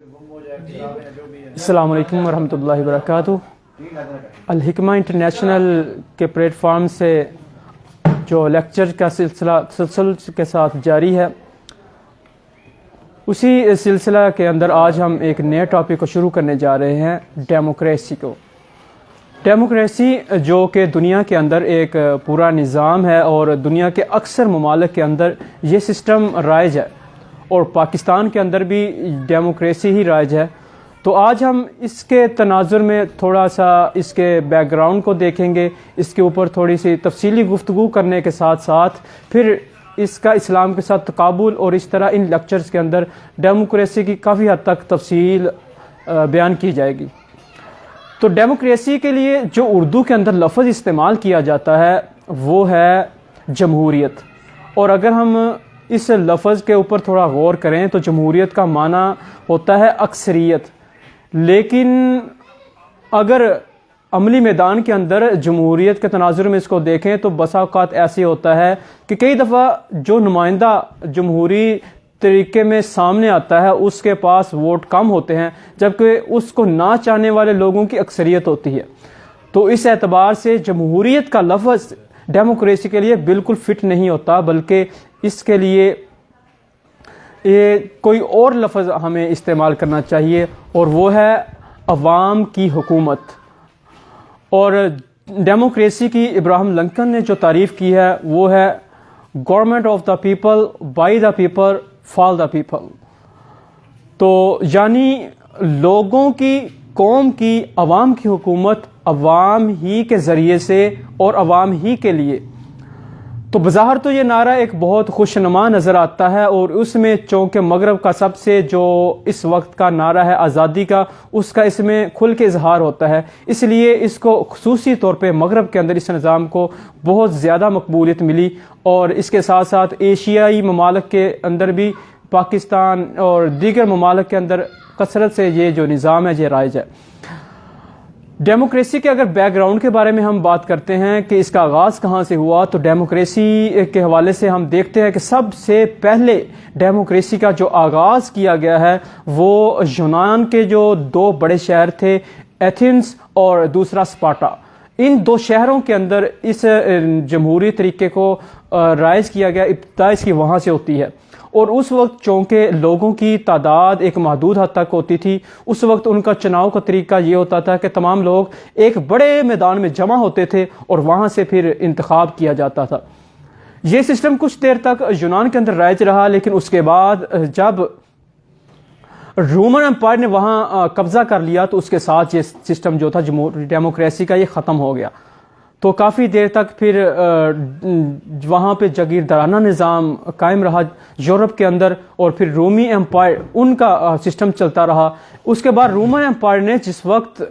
السلام علیکم ورحمۃ اللہ وبرکاتہ۔ الحکمہ انٹرنیشنل کے پلیٹ فارم سے جو لیکچر کا سلسلہ تسلسل کے ساتھ جاری ہے، اسی سلسلہ کے اندر آج ہم ایک نئے ٹاپک کو شروع کرنے جا رہے ہیں، ڈیموکریسی کو۔ ڈیموکریسی جو کہ دنیا کے اندر ایک پورا نظام ہے اور دنیا کے اکثر ممالک کے اندر یہ سسٹم رائج ہے، اور پاکستان کے اندر بھی ڈیموکریسی ہی رائج ہے۔ تو آج ہم اس کے تناظر میں تھوڑا سا اس کے بیک گراؤنڈ کو دیکھیں گے، اس کے اوپر تھوڑی سی تفصیلی گفتگو کرنے کے ساتھ ساتھ پھر اس کا اسلام کے ساتھ تقابل، اور اس طرح ان لیکچرز کے اندر ڈیموکریسی کی کافی حد تک تفصیل بیان کی جائے گی۔ تو ڈیموکریسی کے لیے جو اردو کے اندر لفظ استعمال کیا جاتا ہے وہ ہے جمہوریت، اور اگر ہم اس لفظ کے اوپر تھوڑا غور کریں تو جمہوریت کا معنی ہوتا ہے اکثریت، لیکن اگر عملی میدان کے اندر جمہوریت کے تناظر میں اس کو دیکھیں تو بسا اوقات ایسے ہوتا ہے کہ کئی دفعہ جو نمائندہ جمہوری طریقے میں سامنے آتا ہے اس کے پاس ووٹ کم ہوتے ہیں، جبکہ اس کو نہ چاہنے والے لوگوں کی اکثریت ہوتی ہے۔ تو اس اعتبار سے جمہوریت کا لفظ ڈیموکریسی کے لیے بالکل فٹ نہیں ہوتا، بلکہ اس کے لیے کوئی اور لفظ ہمیں استعمال کرنا چاہیے، اور وہ ہے عوام کی حکومت۔ اور ڈیموکریسی کی ابراہم لنکن نے جو تعریف کی ہے وہ ہے government of the people, by the people, for the people. تو یعنی لوگوں کی، قوم کی، عوام کی حکومت عوام ہی کے ذریعے سے اور عوام ہی کے لیے۔ تو بظاہر تو یہ نعرہ ایک بہت خوشنما نظر آتا ہے، اور اس میں چونکہ مغرب کا سب سے جو اس وقت کا نعرہ ہے آزادی کا، اس کا اس میں کھل کے اظہار ہوتا ہے، اس لیے اس کو خصوصی طور پہ مغرب کے اندر اس نظام کو بہت زیادہ مقبولیت ملی، اور اس کے ساتھ ساتھ ایشیائی ممالک کے اندر بھی، پاکستان اور دیگر ممالک کے اندر کثرت سے یہ جو نظام ہے یہ رائج ہے۔ ڈیموکریسی کے اگر بیک گراؤنڈ کے بارے میں ہم بات کرتے ہیں کہ اس کا آغاز کہاں سے ہوا، تو ڈیموکریسی کے حوالے سے ہم دیکھتے ہیں کہ سب سے پہلے ڈیموکریسی کا جو آغاز کیا گیا ہے وہ یونان کے جو دو بڑے شہر تھے، ایتھنز اور دوسرا اسپارٹا، ان دو شہروں کے اندر اس جمہوری طریقے کو رائج کیا گیا، ابتدا اس کی وہاں سے ہوتی ہے۔ اور اس وقت چونکہ لوگوں کی تعداد ایک محدود حد تک ہوتی تھی، اس وقت ان کا چناؤ کا طریقہ یہ ہوتا تھا کہ تمام لوگ ایک بڑے میدان میں جمع ہوتے تھے اور وہاں سے پھر انتخاب کیا جاتا تھا۔ یہ سسٹم کچھ دیر تک یونان کے اندر رائج رہا، لیکن اس کے بعد جب رومن امپائر نے وہاں قبضہ کر لیا تو اس کے ساتھ یہ سسٹم جو تھا ڈیموکریسی کا یہ ختم ہو گیا۔ تو کافی دیر تک پھر وہاں پہ جاگیردارانہ نظام قائم رہا یورپ کے اندر، اور پھر رومی امپائر ان کا سسٹم چلتا رہا۔ اس کے بعد رومن امپائر نے جس وقت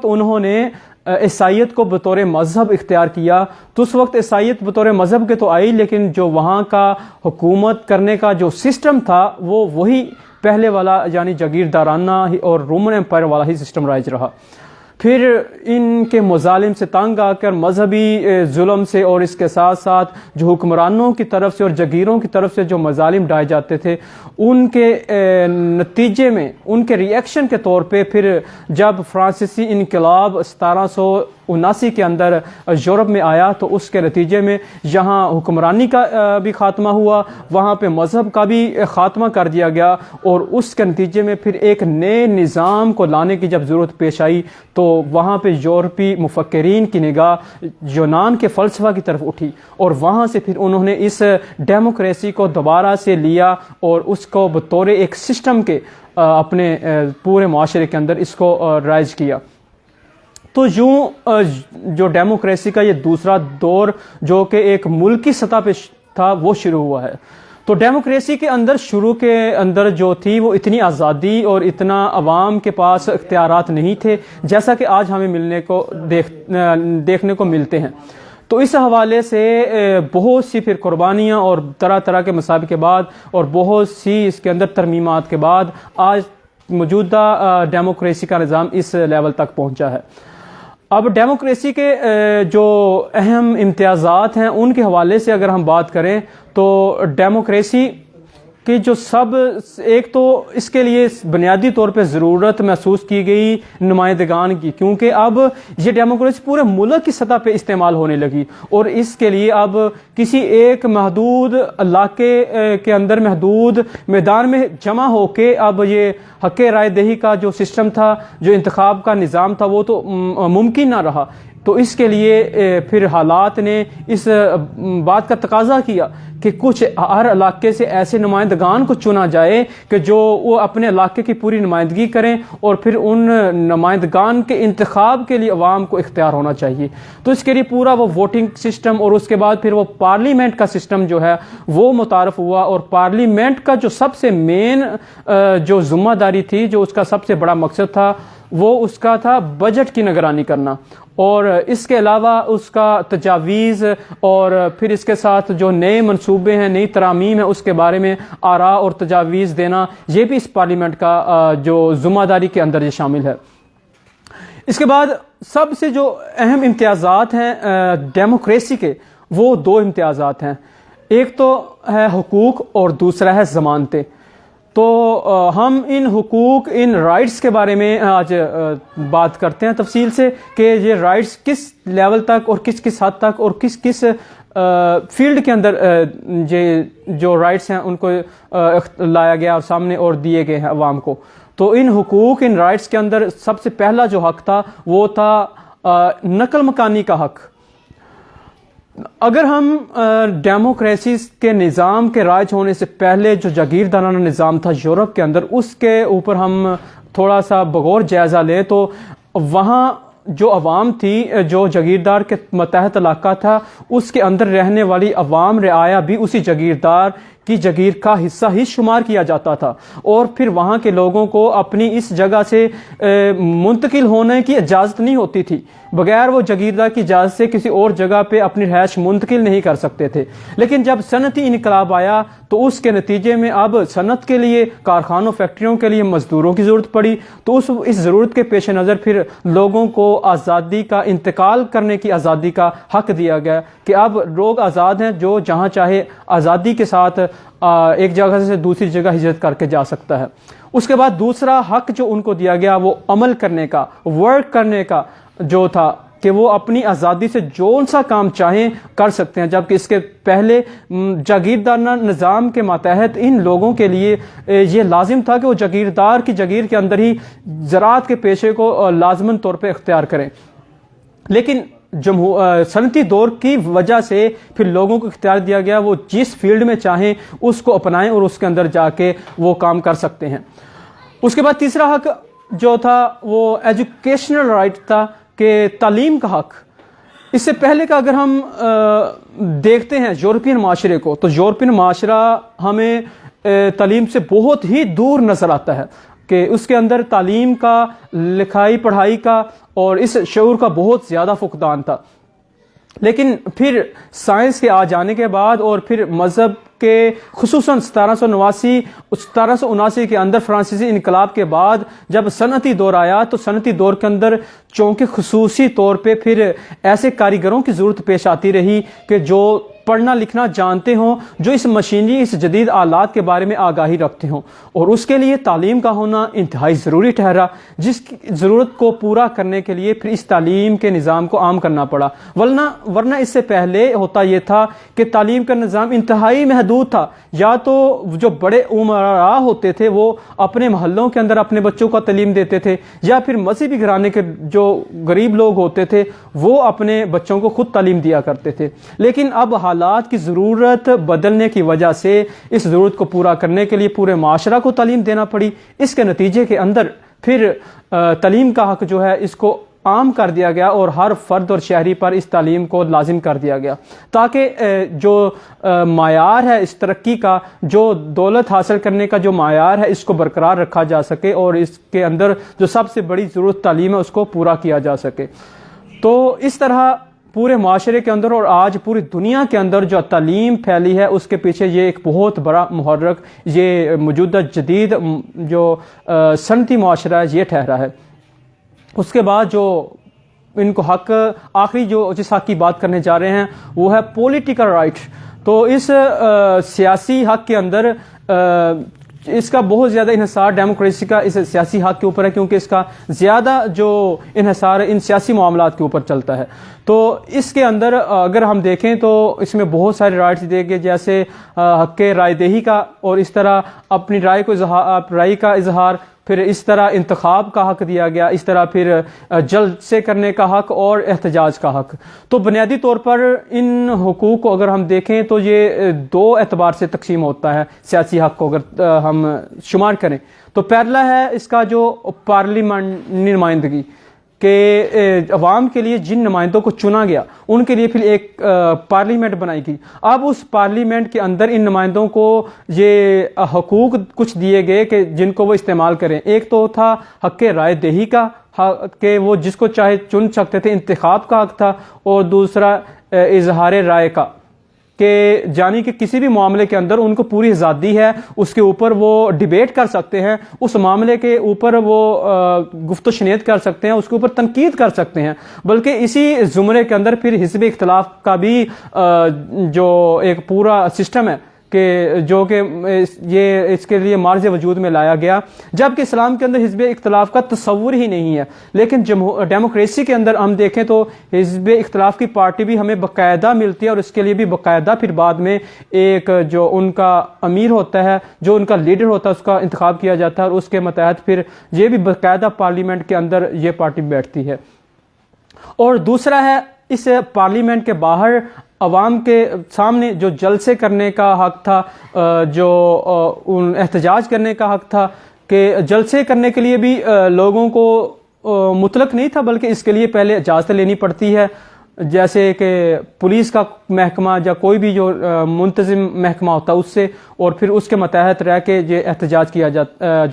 انہوں نے عیسائیت کو بطور مذہب اختیار کیا، تو اس وقت عیسائیت بطور مذہب کے تو آئی، لیکن جو وہاں کا حکومت کرنے کا جو سسٹم تھا وہ وہی پہلے والا، یعنی جاگیردارانہ اور رومن امپائر والا ہی سسٹم رائج رہا۔ پھر ان کے مظالم سے تنگ آ کر، مذہبی ظلم سے، اور اس کے ساتھ ساتھ جو حکمرانوں کی طرف سے اور جگیروں کی طرف سے جو مظالم ڈھائے جاتے تھے، ان کے نتیجے میں، ان کے ری ایکشن کے طور پہ پھر جب فرانسیسی انقلاب 1779 کے اندر یورپ میں آیا تو اس کے نتیجے میں یہاں حکمرانی کا بھی خاتمہ ہوا، وہاں پہ مذہب کا بھی خاتمہ کر دیا گیا، اور اس کے نتیجے میں پھر ایک نئے نظام کو لانے کی جب ضرورت پیش آئی تو وہاں پہ یورپی مفکرین کی نگاہ یونان کے فلسفہ کی طرف اٹھی، اور وہاں سے پھر انہوں نے اس ڈیموکریسی کو دوبارہ سے لیا اور اس کو بطور ایک سسٹم کے اپنے پورے معاشرے کے اندر اس کو رائج کیا۔ تو یوں جو ڈیموکریسی کا یہ دوسرا دور جو کہ ایک ملکی سطح پہ تھا وہ شروع ہوا ہے۔ تو ڈیموکریسی کے اندر شروع کے اندر جو تھی وہ اتنی آزادی اور اتنا عوام کے پاس اختیارات نہیں تھے جیسا کہ آج ہمیں دیکھنے کو ملتے ہیں۔ تو اس حوالے سے بہت سی پھر قربانیاں اور طرح طرح کے مصائب کے بعد اور بہت سی اس کے اندر ترمیمات کے بعد آج موجودہ ڈیموکریسی کا نظام اس لیول تک پہنچا ہے۔ اب ڈیموکریسی کے جو اہم امتیازات ہیں ان کے حوالے سے اگر ہم بات کریں تو ڈیموکریسی کہ جو سب ایک تو اس کے لیے بنیادی طور پہ ضرورت محسوس کی گئی نمائندگان کی، کیونکہ اب یہ ڈیموکریسی پورے ملک کی سطح پہ استعمال ہونے لگی، اور اس کے لیے اب کسی ایک محدود علاقے کے اندر محدود میدان میں جمع ہو کے اب یہ حق رائے دہی کا جو سسٹم تھا، جو انتخاب کا نظام تھا، وہ تو ممکن نہ رہا۔ تو اس کے لیے پھر حالات نے اس بات کا تقاضا کیا کہ کچھ ہر علاقے سے ایسے نمائندگان کو چنا جائے کہ جو وہ اپنے علاقے کی پوری نمائندگی کریں، اور پھر ان نمائندگان کے انتخاب کے لیے عوام کو اختیار ہونا چاہیے۔ تو اس کے لیے پورا وہ ووٹنگ سسٹم، اور اس کے بعد پھر وہ پارلیمنٹ کا سسٹم جو ہے وہ متعارف ہوا، اور پارلیمنٹ کا جو سب سے مین جو ذمہ داری تھی، جو اس کا سب سے بڑا مقصد تھا، وہ اس کا تھا بجٹ کی نگرانی کرنا، اور اس کے علاوہ اس کا تجاویز اور پھر اس کے ساتھ جو نئے منصوبے ہیں، نئی ترامیم ہیں، اس کے بارے میں آراء اور تجاویز دینا، یہ بھی اس پارلیمنٹ کا جو ذمہ داری کے اندر یہ شامل ہے۔ اس کے بعد سب سے جو اہم امتیازات ہیں ڈیموکریسی کے، وہ دو امتیازات ہیں، ایک تو ہے حقوق اور دوسرا ہے ضمانتیں۔ تو ہم ان حقوق، ان رائٹس کے بارے میں آج بات کرتے ہیں تفصیل سے کہ یہ رائٹس کس لیول تک اور کس کس حد تک اور کس کس فیلڈ کے اندر جو رائٹس ہیں ان کو لایا گیا اور سامنے اور دیے گئے ہیں عوام کو۔ تو ان حقوق، ان رائٹس کے اندر سب سے پہلا جو حق تھا وہ تھا نقل مکانی کا حق۔ اگر ہم ڈیموکریسی کے نظام کے رائج ہونے سے پہلے جو جاگیردارانہ نظام تھا یورپ کے اندر، اس کے اوپر ہم تھوڑا سا بغور جائزہ لیں تو وہاں جو عوام تھی، جو جاگیردار کے ماتحت علاقہ تھا، اس کے اندر رہنے والی عوام رعایا بھی اسی جاگیردار کی جاگیر کا حصہ ہی شمار کیا جاتا تھا، اور پھر وہاں کے لوگوں کو اپنی اس جگہ سے منتقل ہونے کی اجازت نہیں ہوتی تھی، بغیر وہ جاگیردار کی اجازت سے کسی اور جگہ پہ اپنی رہائش منتقل نہیں کر سکتے تھے۔ لیکن جب صنعتی انقلاب آیا تو اس کے نتیجے میں اب صنعت کے لیے، کارخانوں فیکٹریوں کے لیے مزدوروں کی ضرورت پڑی، تو اس ضرورت کے پیش نظر پھر لوگوں کو آزادی کا، انتقال کرنے کی آزادی کا حق دیا گیا کہ اب لوگ آزاد ہیں، جو جہاں چاہے آزادی کے ساتھ ایک جگہ سے دوسری جگہ ہجرت کر کے جا سکتا ہے۔ اس کے بعد دوسرا حق جو ان کو دیا گیا وہ عمل کرنے کا، ورک کرنے کا جو تھا، کہ وہ اپنی آزادی سے جون سا کام چاہیں کر سکتے ہیں، جبکہ اس کے پہلے جاگیردارانہ نظام کے ماتحت ان لوگوں کے لیے یہ لازم تھا کہ وہ جاگیردار کی جاگیر کے اندر ہی زراعت کے پیشے کو لازماً طور پہ اختیار کریں۔ لیکن صنعتی دور کی وجہ سے پھر لوگوں کو اختیار دیا گیا، وہ جس فیلڈ میں چاہیں اس کو اپنائیں اور اس کے اندر جا کے وہ کام کر سکتے ہیں۔ اس کے بعد تیسرا حق جو تھا وہ ایجوکیشنل رائٹ تھا، کہ تعلیم کا حق۔ اس سے پہلے کا اگر ہم دیکھتے ہیں یورپین معاشرے کو، تو یورپین معاشرہ ہمیں تعلیم سے بہت ہی دور نظر آتا ہے، کہ اس کے اندر تعلیم کا، لکھائی پڑھائی کا اور اس شعور کا بہت زیادہ فقدان تھا۔ لیکن پھر سائنس کے آ جانے کے بعد اور پھر مذہب کے خصوصاً 1779 کے اندر فرانسیسی انقلاب کے بعد جب صنعتی دور آیا، تو صنعتی دور کے اندر چونکہ خصوصی طور پہ پھر ایسے کاریگروں کی ضرورت پیش آتی رہی کہ جو پڑھنا لکھنا جانتے ہوں، جو اس مشینری، اس جدید آلات کے بارے میں آگاہی رکھتے ہوں، اور اس کے لیے تعلیم کا ہونا انتہائی ضروری ٹھہرا، جس کی ضرورت کو پورا کرنے کے لیے پھر اس تعلیم کے نظام کو عام کرنا پڑا۔ ورنہ اس سے پہلے ہوتا یہ تھا کہ تعلیم کا نظام انتہائی محدود تھا، یا تو جو بڑے امراء ہوتے تھے وہ اپنے محلوں کے اندر اپنے بچوں کو تعلیم دیتے تھے، یا پھر مذہبی گھرانے کے جو غریب لوگ ہوتے تھے وہ اپنے بچوں کو خود تعلیم دیا کرتے تھے۔ لیکن اب حالات کی ضرورت بدلنے کی وجہ سے اس ضرورت کو پورا کرنے کے لیے پورے معاشرہ کو تعلیم دینا پڑی۔ اس کے نتیجے کے اندر پھر تعلیم کا حق جو ہے اس کو عام کر دیا گیا، اور ہر فرد اور شہری پر اس تعلیم کو لازم کر دیا گیا، تاکہ جو معیار ہے اس ترقی کا، جو دولت حاصل کرنے کا جو معیار ہے، اس کو برقرار رکھا جا سکے، اور اس کے اندر جو سب سے بڑی ضرورت تعلیم ہے اس کو پورا کیا جا سکے۔ تو اس طرح پورے معاشرے کے اندر اور آج پوری دنیا کے اندر جو تعلیم پھیلی ہے، اس کے پیچھے یہ ایک بہت بڑا محرک یہ موجودہ جدید جو صنعتی معاشرہ ہے یہ ٹھہرا ہے۔ اس کے بعد جو ان کو حق، آخری جو جس حق کی بات کرنے جا رہے ہیں وہ ہے پولیٹیکل رائٹ۔ تو اس سیاسی حق کے اندر اس کا بہت زیادہ انحصار ڈیموکریسی کا اس سیاسی حق کے اوپر ہے، کیونکہ اس کا زیادہ جو انحصار ہے ان سیاسی معاملات کے اوپر چلتا ہے۔ تو اس کے اندر اگر ہم دیکھیں تو اس میں بہت سارے رائٹس دیے گئے، جیسے حق رائے دہی کا، اور اس طرح اپنی رائے کا اظہار، پھر اس طرح انتخاب کا حق دیا گیا، اس طرح پھر جلسے کرنے کا حق اور احتجاج کا حق۔ تو بنیادی طور پر ان حقوق کو اگر ہم دیکھیں تو یہ دو اعتبار سے تقسیم ہوتا ہے، سیاسی حق کو اگر ہم شمار کریں تو پہلا ہے اس کا جو پارلیمانی نمائندگی، کہ عوام کے لیے جن نمائندوں کو چنا گیا ان کے لیے پھر ایک پارلیمنٹ بنائی گئی۔ اب اس پارلیمنٹ کے اندر ان نمائندوں کو یہ حقوق کچھ دیے گئے کہ جن کو وہ استعمال کریں۔ ایک تو تھا حق رائے دہی کا، کہ وہ جس کو چاہے چن سکتے تھے، انتخاب کا حق تھا، اور دوسرا اظہار رائے کا، کہ جانی کہ کسی بھی معاملے کے اندر ان کو پوری آزادی ہے، اس کے اوپر وہ ڈیبیٹ کر سکتے ہیں، اس معاملے کے اوپر وہ گفت و شنید کر سکتے ہیں، اس کے اوپر تنقید کر سکتے ہیں۔ بلکہ اسی زمرے کے اندر پھر حزب اختلاف کا بھی جو ایک پورا سسٹم ہے، کہ جو کہ یہ اس کے لیے مارج وجود میں لایا گیا، جبکہ اسلام کے اندر حزب اختلاف کا تصور ہی نہیں ہے۔ لیکن ڈیموکریسی کے اندر ہم دیکھیں تو حزب اختلاف کی پارٹی بھی ہمیں باقاعدہ ملتی ہے، اور اس کے لیے بھی باقاعدہ پھر بعد میں ایک جو ان کا امیر ہوتا ہے، جو ان کا لیڈر ہوتا ہے، اس کا انتخاب کیا جاتا ہے، اور اس کے متحد پھر یہ بھی باقاعدہ پارلیمنٹ کے اندر یہ پارٹی بیٹھتی ہے۔ اور دوسرا ہے اس پارلیمنٹ کے باہر عوام کے سامنے جو جلسے کرنے کا حق تھا، جو احتجاج کرنے کا حق تھا، کہ جلسے کرنے کے لیے بھی لوگوں کو مطلق نہیں تھا، بلکہ اس کے لیے پہلے اجازت لینی پڑتی ہے، جیسے کہ پولیس کا محکمہ یا کوئی بھی جو منتظم محکمہ ہوتا ہے اس سے، اور پھر اس کے متحد رہ کے یہ احتجاج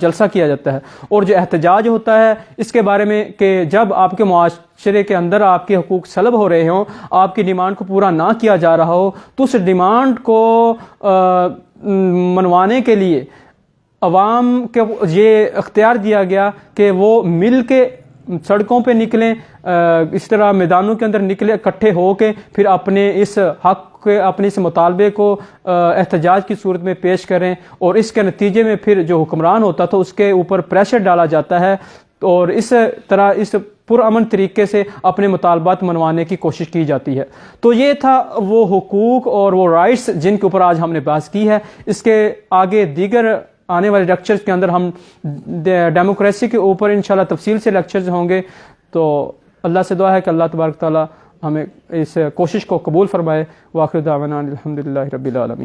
جلسہ کیا جاتا ہے۔ اور جو احتجاج ہوتا ہے اس کے بارے میں کہ جب آپ کے معاشرے کے اندر آپ کے حقوق سلب ہو رہے ہوں، آپ کی ڈیمانڈ کو پورا نہ کیا جا رہا ہو، تو اس ڈیمانڈ کو منوانے کے لیے عوام کو یہ اختیار دیا گیا کہ وہ مل کے سڑکوں پہ نکلیں، اس طرح میدانوں کے اندر نکلے، اکٹھے ہو کے پھر اپنے اس حق کے، اپنے اس مطالبے کو احتجاج کی صورت میں پیش کریں، اور اس کے نتیجے میں پھر جو حکمران ہوتا تھا اس کے اوپر پریشر ڈالا جاتا ہے، اور اس طرح اس پرامن طریقے سے اپنے مطالبات منوانے کی کوشش کی جاتی ہے۔ تو یہ تھا وہ حقوق اور وہ رائٹس جن کے اوپر آج ہم نے بحث کی ہے۔ اس کے آگے دیگر آنے والے لیکچرز کے اندر ہم ڈیموکریسی کے اوپر انشاءاللہ تفصیل سے لیکچرز ہوں گے۔ تو اللہ سے دعا ہے کہ اللہ تبارک تعالی ہمیں اس کوشش کو قبول فرمائے۔ وآخر دعوانا الحمدللہ رب العالمین۔